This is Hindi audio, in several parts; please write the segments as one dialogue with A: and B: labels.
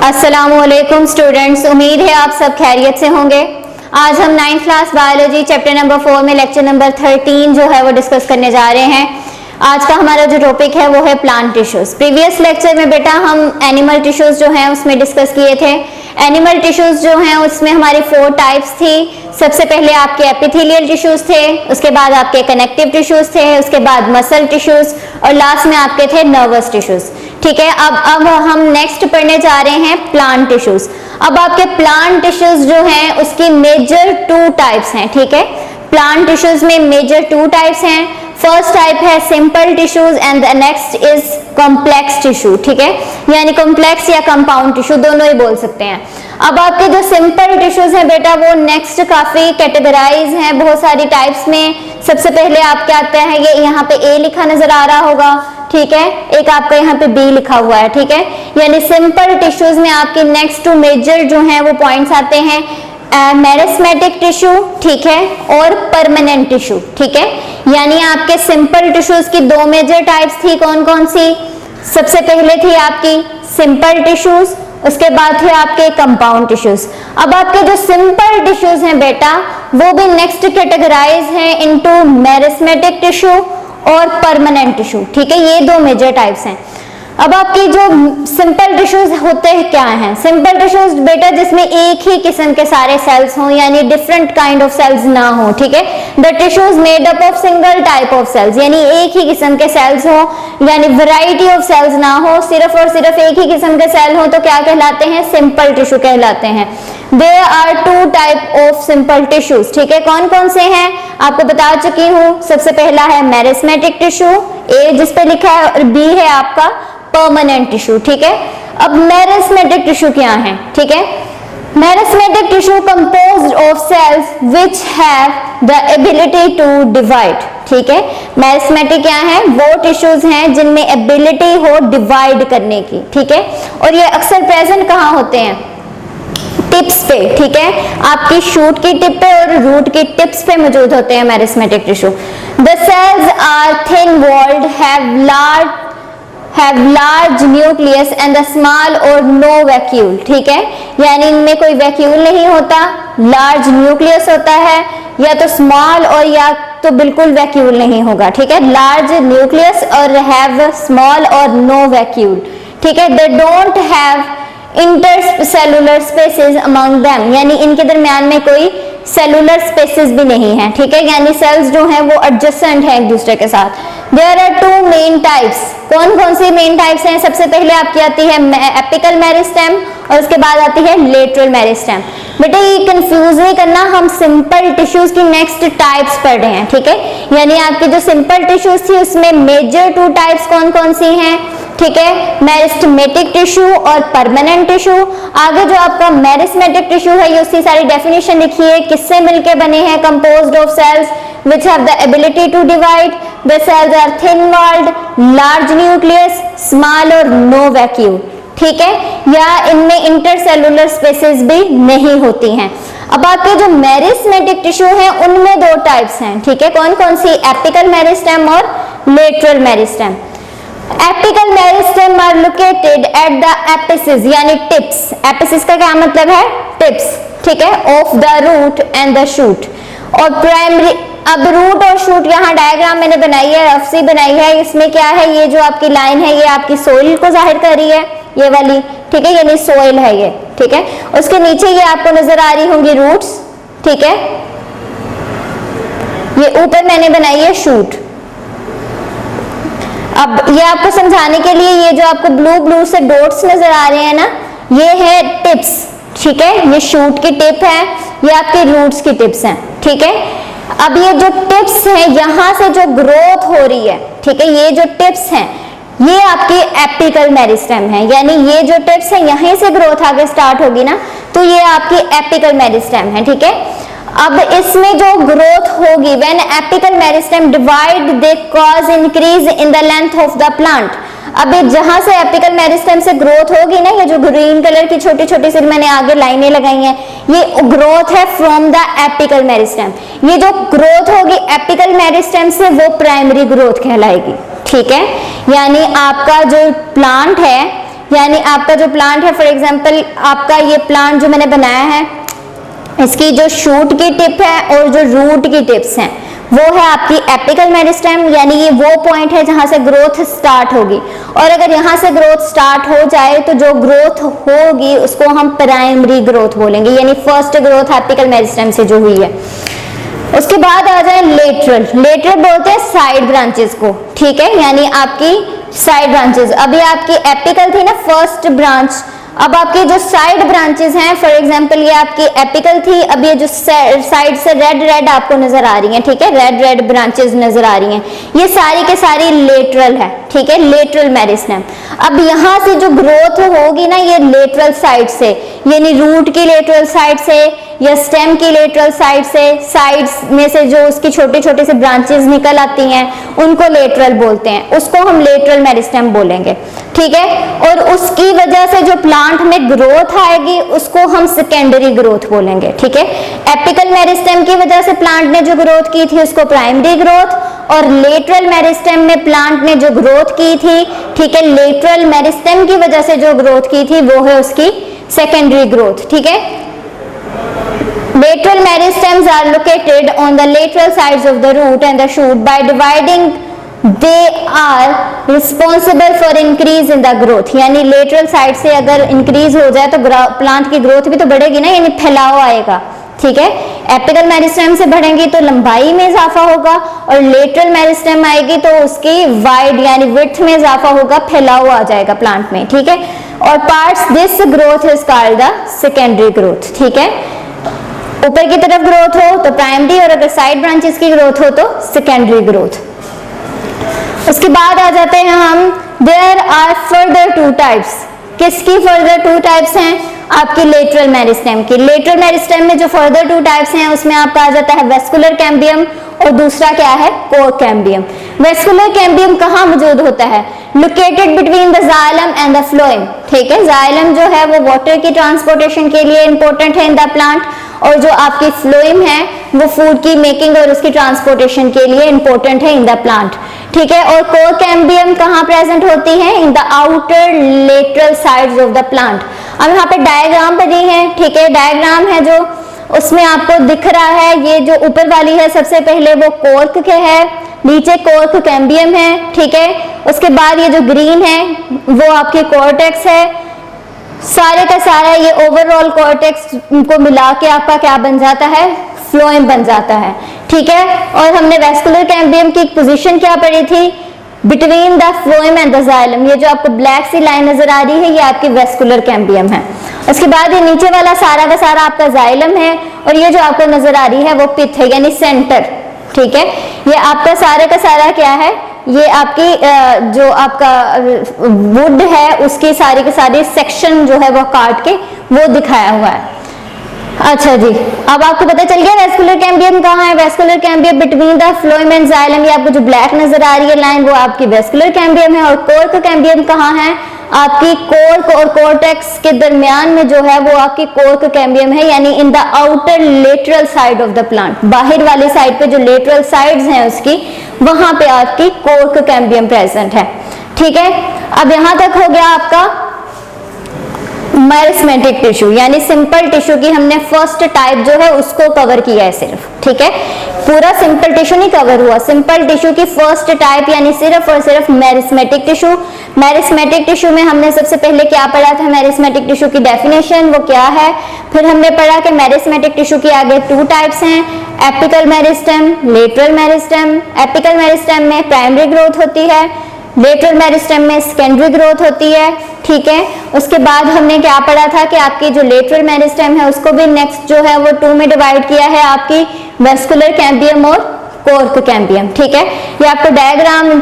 A: अस्सलामुअलैकुम स्टूडेंट्स, उम्मीद है आप सब खैरियत से होंगे। आज हम 9th class biology chapter number 4 में लेक्चर नंबर 13 जो है वो डिस्कस करने जा रहे हैं। आज का हमारा जो टॉपिक है वो है प्लांट टिश्यूज। प्रीवियस लेक्चर में बेटा हम एनिमल टिश्यूज जो हैं उसमें डिस्कस किए थे। एनिमल टिश्यूज जो हैं उसमें हमारी 4 टाइप्स थी। सबसे पहले आपके एपिथेलियल टिश्यूज थे, उसके बाद आपके कनेक्टिव टिश्यूज थे, उसके बाद मसल टिश्यूज और लास्ट में आपके थे नर्वस टिश्यूज। ठीक है, अब हम नेक्स्ट पढ़ने जा रहे हैं प्लांट टिश्यूज। अब आपके प्लांट टिश्यूज जो हैं उसकी मेजर 2 टाइप्स हैं। ठीक है, प्लांट टिश्यूज में मेजर 2 टाइप्स हैं। फर्स्ट टाइप है simple tissues and the next is complex tissue. ठीक है, यानी कॉम्प्लेक्स या कंपाउंड टिश्यू दोनों ही बोल सकते हैं। अब आपके जो सिंपल टिश्यूज हैं बेटा वो नेक्स्ट काफी कैटेगराइज हैं बहुत सारी टाइप्स में। सबसे पहले आपके आता है ये यहाँ पे ए लिखा नजर आ रहा होगा। ठीक है, एक आपका यहाँ पे बी लिखा हुआ है। ठीक है, यानी सिंपल टिश्यूज में आपके नेक्स्ट 2 मेजर जो हैं वो पॉइंट्स आते हैं, मेरिस्मेटिक टिश्यू, ठीक है, और परमानेंट टिश्यू। ठीक है, यानी आपके सिंपल टिश्यूज की 2 मेजर टाइप्स थी। कौन कौन सी? सबसे पहले थी आपकी सिंपल टिश्यूज, उसके बाद थे आपके कंपाउंड टिश्यूज। अब आपके जो सिंपल टिश्यूज हैं बेटा वो भी नेक्स्ट कैटेगराइज हैं इनटू मेरिस्मेटिक टिश्यू और परमानेंट टिश्यू। ठीक है, ये 2 मेजर टाइप्स हैं। अब आपकी जो सिंपल टिश्यूज होते हैं क्या हैं? सिंपल टिश्यूज बेटा जिसमें एक ही किस्म के सारे सेल्स हों, यानी डिफरेंट काइंड ऑफ सेल्स ना हो। ठीक है, the tissues made up of single type of cells, यानी एक ही किस्म के सेल्स हो, यानी वैरायटी ऑफ सेल्स ना हो, सिर्फ और सिर्फ एक ही किस्म के सेल हो तो क्या कहलाते हैं? सिंपल टिश्यू कहलाते हैं। There are 2 type of simple tissues. ठीक है, कौन कौन से हैं आपको बता चुकी हूँ। सबसे पहला है मेरिस्मेटिक टिश्यू, ए जिस पे लिखा है, और बी है आपका परमानेंट टिश्यू। ठीक है, अब मेरिस्मेटिक टिश्यू क्या है? ठीक है, meristematic tissue composed of cells which have the ability to divide. ठीक है, मेरिस्मेटिक क्या है? वो टिश्यूज हैं जिनमें एबिलिटी हो डिवाइड करने की। ठीक है, और ये अक्सर प्रेजेंट कहाँ होते हैं? टिप्स पे। ठीक है, आपकी शूट की टिप पे और रूट की टिप्स पे मौजूद होते हैं meristematic tissue. The cells are thin walled, have large nucleus and the small or no vacuole. ठीक है, यानी इनमें कोई वैक्यूल नहीं होता, लार्ज न्यूक्लियस होता है, या तो स्मॉल और या तो बिल्कुल वैक्यूल नहीं होगा। ठीक है, लार्ज न्यूक्लियस और have small or no vacuole. ठीक है, they don't have intercellular spaces among them, यानी इनके दरमियान में कोई सेलुलर स्पेसेस भी नहीं है। ठीक है, यानी सेल्स जो हैं वो एडजेसेंट हैं एक दूसरे के साथ। There are 2 main types. कौन कौन सी मेन टाइप्स हैं? सबसे पहले आपकी आती है एपिकल मेरिस्टेम और उसके बाद आती है लेटरल मेरिस्टेम। बेटा ये कंफ्यूज नहीं करना, हम सिंपल टिश्यूज की नेक्स्ट टाइप्स पढ़ रहे हैं। ठीक है, यानी आपकी जो सिंपल टिश्यूज थी उसमें मेजर 2 टाइप्स कौन कौन सी हैं? ठीक है, मेरिस्टेमेटिक टिश्यू और परमानेंट टिश्यू। आगे जो आपका मेरिस्मेटिक टिश्यू है ये उसकी सारी डेफिनेशन लिखी है, किससे मिलके बने हैं? Composed of cells which have the ability to divide. The cells are thin walled, large nucleus, small और no vacuole. ठीक है, या इनमें इंटरसेलुलर स्पेसेस भी नहीं होती हैं। अब आपके जो मेरिस्मेटिक टिश्यू है उनमें 2 टाइप्स हैं। ठीक है, कौन कौन सी? एपिकल मेरिस्टेम और lateral meristem. Apical meristem are located at the apices, यानी टिप्स। एपिसिस का क्या मतलब है? टिप्स। ठीक है, of the root and the shoot. और प्राइमरी, अब रूट और शूट यहाँ डायग्राम मैंने बनाई है, रफ सी बनाई है। इसमें क्या है? ये जो आपकी लाइन है ये आपकी सोइल को जाहिर कर रही है, ये वाली। ठीक है, यानी सोइल है ये। ठीक है, उसके नीचे ये आपको नजर आ रही होंगी रूट्स। ठीक है, ये ऊपर मैंने बनाई है शूट। अब ये आपको समझाने के लिए ये जो आपको ब्लू से डॉट्स नजर आ रहे हैं ना, ये है टिप्स। ठीक है, ये शूट की टिप है, ये आपके रूट्स की टिप्स हैं। ठीक है, अब ये जो टिप्स हैं यहाँ से जो ग्रोथ हो रही है, ठीक है, ये जो टिप्स हैं ये आपकी एपिकल मेरिस्टेम है, यानी ये जो टिप्स है यहीं से ग्रोथ आगे स्टार्ट होगी ना, तो ये आपकी एपिकल मेरिस्टेम है। ठीक है, अब इसमें जो ग्रोथ होगी, when apical meristem divide they cause increase in the length of the plant. अब जहां से एपिकल मेरिस्टेम से ग्रोथ होगी ना, ये जो ग्रीन कलर की छोटी छोटी सी मैंने आगे लाइनें लगाई हैं, ये ग्रोथ है फ्रॉम द एपिकल मेरिस्टेम। ये जो ग्रोथ होगी एपिकल मेरिस्टेम से वो प्राइमरी ग्रोथ कहलाएगी। ठीक है, यानी आपका जो प्लांट है यानी आपका जो प्लांट है, फॉर एग्जांपल आपका ये प्लांट जो मैंने बनाया है, इसकी जो शूट की टिप है और जो रूट की टिप्स हैं वो है आपकी एपिकल मेरिस्टेम, यानी ये वो पॉइंट है जहां से ग्रोथ स्टार्ट होगी। और अगर यहां से ग्रोथ स्टार्ट हो जाए तो जो ग्रोथ होगी उसको हम प्राइमरी ग्रोथ बोलेंगे, यानी फर्स्ट ग्रोथ एपिकल मेरिस्टेम से जो हुई है। उसके बाद आ जाए लेटरल। लेटरल बोलते हैं साइड ब्रांचेस को, ठीक है, यानी आपकी साइड ब्रांचेस। अभी आपकी एपिकल थी ना फर्स्ट ब्रांच, अब आपकी जो साइड ब्रांचेस हैं, फॉर एग्जांपल ये आपकी एपिकल थी, अब ये जो साइड से रेड रेड आपको नजर आ रही हैं, ठीक है, रेड रेड ब्रांचेस नजर आ रही हैं, ये सारी के सारी लेटरल है, ठीक है, लेटरल मेरिस्टेम। अब यहाँ से जो ग्रोथ होगी ना ये लेटरल साइड से, यानी रूट की लेटरल साइड से या स्टेम की लेटरल साइड से, साइड्स में से जो उसकी छोटे छोटे से ब्रांचेस निकल आती हैं उनको लेटरल बोलते हैं, उसको हम लेटरल मेरिस्टेम बोलेंगे, ठीक है। और उसकी वजह से जो प्लांट में ग्रोथ आएगी उसको हम सेकेंडरी ग्रोथ बोलेंगे, ठीक है। एपिकल मेरिस्टेम की वजह से प्लांट ने जो ग्रोथ की थी उसको प्राइमरी ग्रोथ, और लेटरल मेरिस्टेम में प्लांट ने जो ग्रोथ की थी, ठीक है, लेटरल मेरिस्टेम की वजह से जो ग्रोथ की थी वो है उसकी सेकेंडरी ग्रोथ, ठीक है। Lateral meristems are located on the lateral sides of the root and the shoot. By dividing, they are responsible for increase in the growth. यानी lateral side से अगर increase हो जाए तो प्लांट की ग्रोथ भी तो बढ़ेगी ना, यानी फैलाव आएगा, ठीक है। एपिकल मेरिस्टेम से बढ़ेंगी तो लंबाई में इजाफा होगा, और लेटरल मेरिस्टेम आएगी तो उसकी वाइड यानी विड्थ में इजाफा होगा, फैलाव आ जाएगा प्लांट में, ठीक है। और parts this growth is called the secondary growth, ठीक है। ऊपर की तरफ ग्रोथ हो तो प्राइमरी, और अगर साइड ब्रांचेस की ग्रोथ हो तो सेकेंडरी ग्रोथ। उसके बाद आ जाते हैं हम, there are further two types. किसकी फर्दर टू टाइप्स हैं? आपकी लेटरल मेरिस्टेम की। लेटरल मेरिस्टेम में जो फर्दर टू टाइप्स हैं उसमें आपका आ जाता है वेस्कुलर कैम्बियम, और दूसरा क्या है? Core cambium. वेस्कुलर कैम्बियम कहाँ मौजूद होता है? Located between the xylem and the phloem, ठीक है। जाइलम जो है वो वाटर की ट्रांसपोर्टेशन के लिए इंपॉर्टेंट है इन द प्लांट, और जो आपकी फ्लोएम है वो फूड की मेकिंग और उसकी ट्रांसपोर्टेशन के लिए इंपॉर्टेंट है इन द प्लांट, ठीक है। और कोर कैम्बियम कहाँ प्रेजेंट होती है? In the outer lateral sides of the plant. अब यहाँ पे डायग्राम बनी है, ठीक है, डायग्राम है जो उसमें आपको दिख रहा है, ये जो ऊपर वाली है सबसे पहले वो कोर्क के है, नीचे कोर्क कैम्बियम है, ठीक है। उसके बाद ये जो ग्रीन है वो आपकी कॉर्टेक्स है, सारे का सारा ये ओवरऑल कॉर्टेक्स को मिला के आपका क्या बन जाता है? फ्लोएम बन जाता है, ठीक है। और हमने वेस्कुलर कैम्बियम की पोजीशन क्या पढ़ी थी? Between the phloem and the xylem. ये जो आपको ब्लैक सी लाइन नजर आ रही है ये आपकी वेस्कुलर कैम्बियम है। उसके बाद ये नीचे वाला सारा का सारा आपका जाइलम है, और ये जो आपको नजर आ रही है वो पिथ है, यानी सेंटर, ठीक है। ये आपका सारे का सारा क्या है? ये आपकी जो आपका वुड है उसकी सारी के सारी सेक्शन जो है वो काट के वो दिखाया हुआ है। अच्छा जी, अब आपको पता चल गया वेस्कुलर कैम्बियम कहाँ है? Vascular cambium between the phloem and xylem. ये आपको जो ब्लैक नजर आ रही है लाइन वो आपकी वेस्कुलर कैम्बियम है। और कोर्क कैम्बियम कहाँ है? आपकी कोर्क और कॉर्टेक्स के दरमियान में जो है वो आपकी कोर्क कैम्बियम है, यानी in the outer lateral side of the plant. बाहर वाली साइड पे जो लेटरल साइड्स हैं उसकी, वहां पे आपकी कोर्क कैम्बियम प्रेजेंट है, ठीक है। अब यहां तक हो गया आपका मेरिस्मेटिक टिश्यू, यानी सिंपल टिश्यू की हमने फर्स्ट टाइप जो है उसको कवर किया है सिर्फ, ठीक है। पूरा सिंपल टिश्यू नहीं कवर हुआ, सिंपल टिश्यू की फर्स्ट टाइप यानी सिर्फ और सिर्फ मेरिस्मेटिक टिश्यू। मेरिस्मेटिक टिश्यू में हमने सबसे पहले क्या पढ़ा था? मेरिस्मेटिक टिश्यू की डेफिनेशन वो क्या है। फिर हमने पढ़ा कि मेरिस्मेटिक टिश्यू की आगे टू टाइप्स हैं, apical meristem, lateral meristem. Apical meristem में प्राइमरी ग्रोथ होती है, लेटरल मेरिस्टेम में सेकेंडरी ग्रोथ होती है, ठीक है। उसके बाद हमने क्या पढ़ा था कि आपकी जो लेटरल मेरिस्टेम है उसको भी नेक्स्ट जो है वो टू में डिवाइड किया है, आपकी वेस्कुलर कैम्बियम और कोर्क कैम्बियम, ठीक है। ये आपको डायग्राम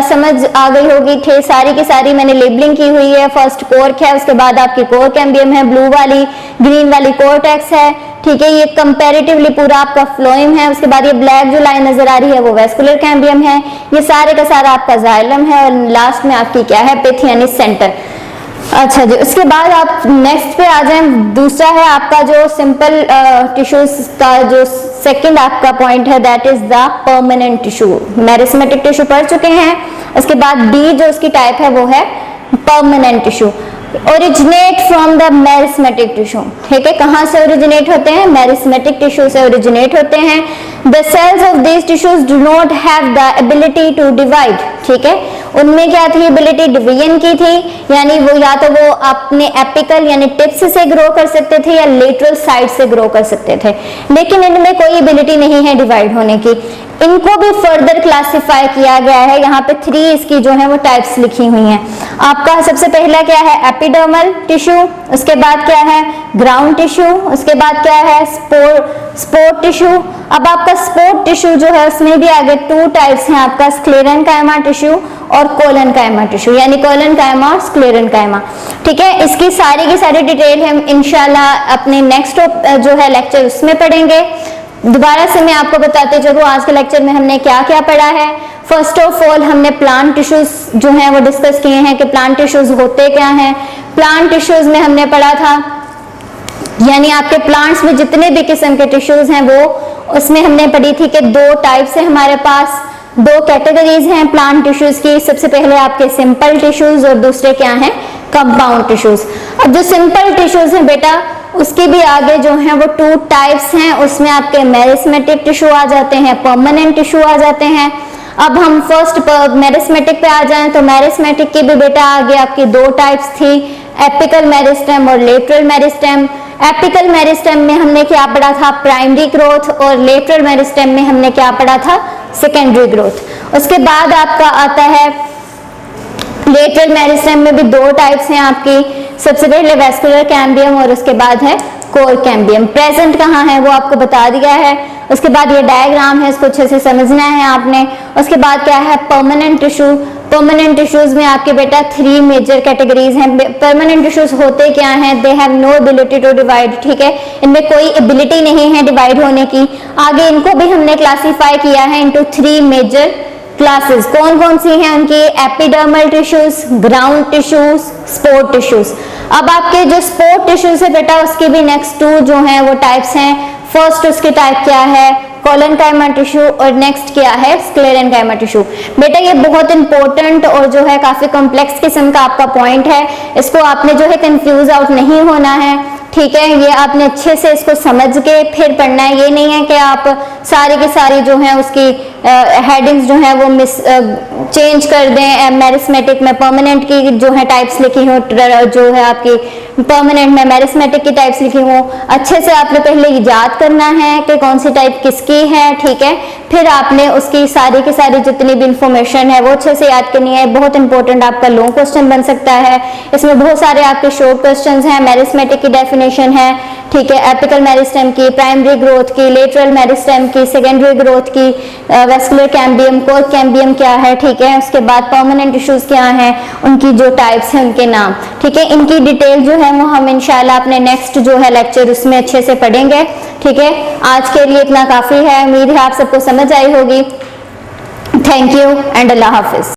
A: समझ आ गई होगी, थे सारी की सारी मैंने लेबलिंग की हुई है। फर्स्ट कोर्क है, उसके बाद आपकी कोर कैम्बियम है, ब्लू वाली, ग्रीन वाली कॉर्टेक्स है, ठीक है। ये कंपैरेटिवली पूरा आपका फ्लोएम है। उसके बाद ये ब्लैक जो लाइन नजर आ रही है वो वेस्कुलर कैम्बियम है, ये सारे का सारा आपका जाइलम है, और लास्ट में आपकी क्या है? पिथ यानी सेंटर। अच्छा जी, उसके बाद आप नेक्स्ट पे आ जाएं। दूसरा है आपका जो सिंपल टिश्यूज का जो सेकंड आपका पॉइंट है, that is the permanent tissue. Meristematic tissue पढ़ चुके हैं। उसके बाद डी जो उसकी टाइप है वो है permanent tissue. Originate from the meristematic tissue, ठीक है, कहाँ से ओरिजिनेट होते हैं? मेरिस्मेटिक टिश्यू से ओरिजिनेट होते हैं। The cells of these tissues do not have the ability to divide, ठीक है, उनमें क्या थी? एबिलिटी डिवीजन की थी, यानी वो या तो वो अपने एपिकल यानी टिप्स से ग्रो कर सकते थे या लेटरल साइड से ग्रो कर सकते थे, लेकिन इनमें कोई एबिलिटी नहीं है डिवाइड होने की। इनको भी फर्दर क्लासिफाई किया गया है, यहाँ पे 3 इसकी जो है वो टाइप्स लिखी हुई हैं। आपका सबसे पहला क्या है? एपिडर्मल टिश्यू, उसके बाद क्या है? ग्राउंड टिश्यू, उसके बाद क्या है? Spore tissue. अब आपका स्पोर टिश्यू जो है उसमें भी आगे 2 टाइप्स हैं आपका, स्क्लेरेनकाइमा टिश्यू और कोलेनकाइमा टिश्यू, यानी कोलेनकाइमा और स्क्लेरेनकाइमा, ठीक है। इसकी सारी की सारी डिटेल हम इंशाल्लाह अपने नेक्स्ट जो है लेक्चर उसमें पढ़ेंगे। दोबारा से मैं आपको बताते चलूं आज के लेक्चर में हमने क्या क्या पढ़ा है। फर्स्ट ऑफ ऑल हमने प्लांट टिश्यूज जो हैं वो डिस्कस किए हैं कि प्लांट टिश्यूज होते क्या हैं। प्लांट टिश्यूज में हमने पढ़ा था, यानी आपके प्लांट्स में जितने भी किस्म के टिश्यूज हैं वो उसमें हमने पढ़ी थी कि 2 टाइप्स है हमारे पास, 2 कैटेगरीज हैं प्लांट टिश्यूज की। सबसे पहले आपके सिंपल टिश्यूज और दूसरे क्या हैं? Compound tissues. अब जो सिंपल टिश्यूज हैं बेटा उसके भी आगे जो है वो 2 टाइप्स हैं, उसमें आपके मेरिस्मेटिक टिश्यू आ जाते हैं, परमानेंट टिश्यू आ जाते हैं। अब हम फर्स्ट मेरिस्मेटिक पे आ जाएं तो मेरिस्मेटिक की भी बेटा आगे आपकी 2 टाइप्स थी, एपिकल मेरिस्टेम और लेटरल मेरिस्टेम। एपिकल मेरिस्टेम में हमने क्या पढ़ा था? प्राइमरी ग्रोथ, और लेटरल मेरिस्टेम में हमने क्या पढ़ा था? Secondary growth. उसके बाद आपका आता है लेटरल मेरिस्टेम में भी 2 टाइप्स हैं आपकी, सबसे पहले वेस्कुलर कैम्बियम और उसके बाद है कोर कैम्बियम। प्रेजेंट कहाँ है वो आपको बता दिया है। उसके बाद ये डायग्राम है, इसको अच्छे से समझना है आपने। उसके बाद क्या है? Permanent tissue. परमानेंट टिश्यूज में आपके बेटा 3 मेजर कैटेगरीज हैं। परमानेंट टिश्यूज होते क्या हैं? They have no ability to divide, ठीक है, इनमें कोई एबिलिटी नहीं है डिवाइड होने की। आगे इनको भी हमने क्लासीफाई किया है इनटू 3 मेजर क्लासेस। कौन कौन सी हैं उनकी? Epidermal tissues, ground tissues, spore tissues. अब आपके जो स्पोर टिश्यूज है बेटा उसके भी नेक्स्ट 2 जो हैं वो टाइप्स हैं। फर्स्ट उसकी टाइप क्या है? कोलेनकाइमा टिश्यू, और नेक्स्ट क्या है? Sclerenchyma tissue. बेटा ये बहुत इंपॉर्टेंट और जो है काफी कॉम्प्लेक्स किस्म का आपका पॉइंट है, इसको आपने जो है कंफ्यूज आउट नहीं होना है, ठीक है। ये आपने अच्छे से इसको समझ के फिर पढ़ना है, ये नहीं है कि आप सारी की सारी जो है उसकी हेडिंग्स जो है वो चेंज कर दें। मेरिस्मेटिक में परमानेंट की जो है टाइप्स लिखी हो, जो है आपकी परमानेंट में मेरिस्मेटिक की टाइप्स लिखी हो, अच्छे से आपने पहले याद करना है कि कौन सी टाइप किसकी है, ठीक है। फिर आपने उसकी सारी की सारी जितनी भी इंफॉर्मेशन है वो अच्छे से याद करनी है। बहुत इंपॉर्टेंट आपका लॉन्ग क्वेश्चन बन सकता है, इसमें बहुत सारे आपके शॉर्ट क्वेश्चंस हैं। मेरिस्मेटिक की डेफिनेशन है, ठीक है, एपिकल मेरिस्टेम की, प्राइमरी ग्रोथ की, लेटरल मेरिस्टेम की, सेकेंडरी ग्रोथ की, वेस्कुलर कैम्बियम, कोर कैम्बियम क्या है, ठीक है। उसके बाद परमानेंट टिश्यूज क्या हैं, उनकी जो टाइप्स हैं उनके नाम, ठीक है। इनकी डिटेल जो है वो हम इंशाल्लाह अपने नेक्स्ट जो है लेक्चर उसमें अच्छे से पढ़ेंगे, ठीक है। आज के लिए इतना काफी है, उम्मीद है आप सबको समझ आई होगी। Thank you and Allah Hafiz.